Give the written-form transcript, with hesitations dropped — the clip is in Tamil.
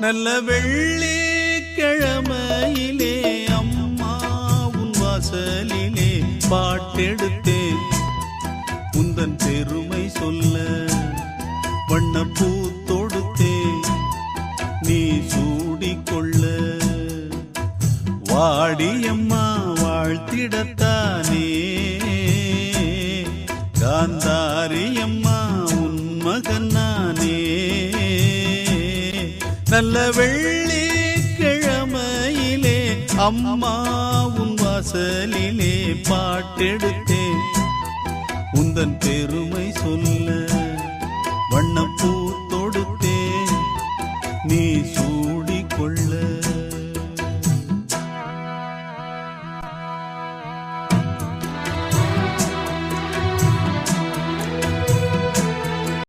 நல்ல வெள்ளிக்கிழமையிலே அம்மா உன் வாசலிலே பாட்டெடுத்தேன் உந்தன் பெருமை சொல்ல வண்ணப்பூ தொடுத்தேன் நீ சூடிக்கொள்ள வாடியம்மா வாழ்த்திடத்தானே காந்தாரியம்மா உன் மகன் நானே நல்ல வெள்ளிக்கிழமையிலே அம்மா உன் வாசலிலே பாட்டெடுத்தேன் உந்தன் பெருமை சொல்ல